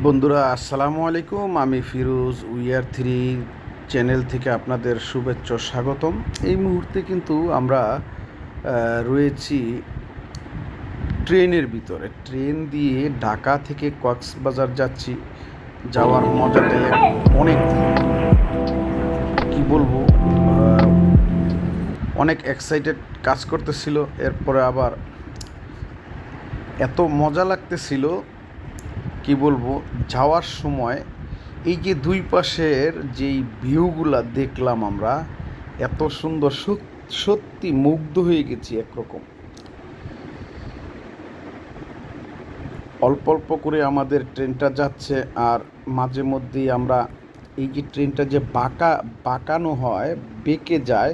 বন্ধুরা আসসালামু আলাইকুম। আমি ফিরোজ উইয়ার থ্রি চ্যানেল থেকে আপনাদের শুভেচ্ছা স্বাগতম। এই মুহূর্তে কিন্তু আমরা রয়েছি ট্রেনের ভিতরে। ট্রেন দিয়ে ঢাকা থেকে কক্সবাজার যাচ্ছি। যাওয়ার মজাটাই অনেক, কি বলবো, অনেক এক্সাইটেড কাজ করতেছিল। এরপরে আবার এত মজা লাগতেছিল, কি বলবো, যাওয়ার সময় এই যে দুই পাশের যেই ভিউগুলা দেখলাম আমরা, এত সুন্দর, সত্যি মুগ্ধ হয়ে গেছি একরকম। অল্প অল্প করে আমাদের ট্রেনটা যাচ্ছে, আর মাঝে মধ্যেই আমরা এই যে ট্রেনটা যে বাঁকানো হয়, বেঁকে যায়,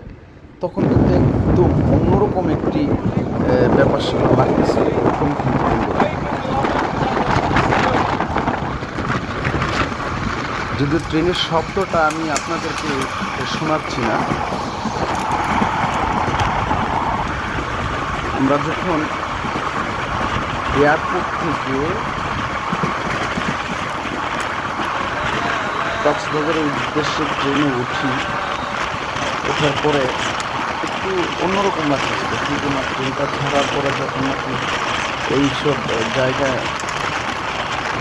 তখন কিন্তু একদম অন্যরকম একটি ব্যাপার স্যাপার লাগতেছে এরকম কিন্তু বন্ধুরা। যদিও ট্রেনের শব্দটা আমি আপনাদেরকে শোনাচ্ছি না। আমরা যখন এয়ারপোর্ট থেকে কক্সবাজারের উদ্দেশ্যে ট্রেনে উঠি, ওঠার পরে একটু অন্যরকম লাগতেছিল। কিন্তু না, ট্রেনটা ছাড়ার পরে যখন নাকি এইসব জায়গায়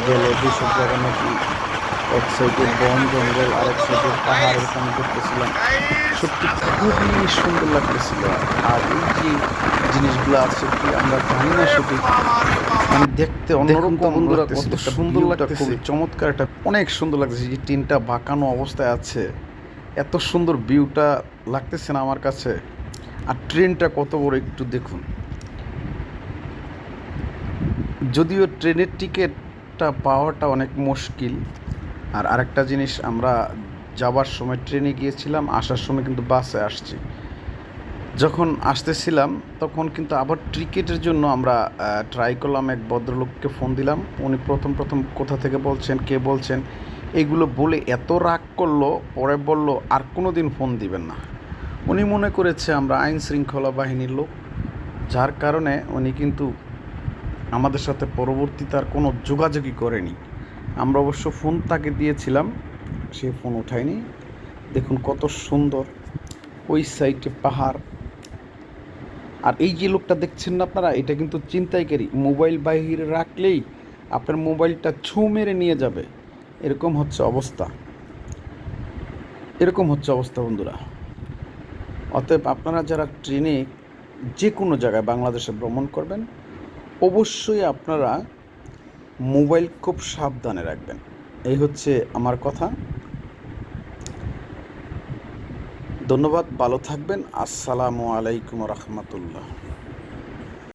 গেলে, যেসব জায়গায় নাকি এক সাইডে বন জঙ্গল আর এক সাইডে পাহাড়, এরকম দেখতেছিলাম, সত্যি খুবই সুন্দর লাগতেছিল। আর এই যে জিনিসগুলো আছে, কি আমরা জানি না সঠিক, মানে দেখতে অন্যরকম বন্ধুরা, কত সুন্দর লাগতেছে, খুব চমৎকার, একটা অনেক সুন্দর লাগতেছে। যে ট্রেনটা বাঁকানো অবস্থায় আছে, এত সুন্দর ভিউটা লাগতেছে না আমার কাছে। আর ট্রেনটা কত বড় একটু দেখুন। যদিও ট্রেনের টিকিটটা পাওয়াটা অনেক মুশকিল। আর আরেকটা জিনিস, আমরা যাওয়ার সময় ট্রেনে গিয়েছিলাম, আসার সময় কিন্তু বাসে আসছি। যখন আসতেছিলাম তখন কিন্তু আবার টিকিটের জন্য আমরা ট্রাই করলাম। এক ভদ্রলোককে ফোন দিলাম। উনি প্রথম কোথা থেকে বলছেন, কে বলছেন, এগুলো বলে এত রাগ করলো, পরে বলল আর কোনো দিন ফোন দিবেন না। উনি মনে করেছে আমরা আইন শৃঙ্খলা বাহিনীর লোক, যার কারণে উনি কিন্তু আমাদের সাথে পরবর্তীতে আর কোনো যোগাযোগই করেনি। আমরা অবশ্য ফোন তাকে দিয়েছিলাম, সে ফোন ওঠায়নি। দেখুন কত সুন্দর, ওই সাইডে পাহাড়। আর এই যে লোকটা দেখছেন না আপনারা, এটা কিন্তু ছিনতাইকারী। মোবাইল বাইরে রাখলেই আপনার মোবাইলটা ছু মেরে নিয়ে যাবে। এরকম হচ্ছে অবস্থা, বন্ধুরা। অতএব আপনারা যারা ট্রেনে যে কোনো জায়গায় বাংলাদেশে ভ্রমণ করবেন, অবশ্যই আপনারা মোবাইল খুব সাবধানে রাখবেন। এই হচ্ছে আমার কথা। ধন্যবাদ, ভালো থাকবেন। আসসালামু আলাইকুম রহমতুল্লাহ।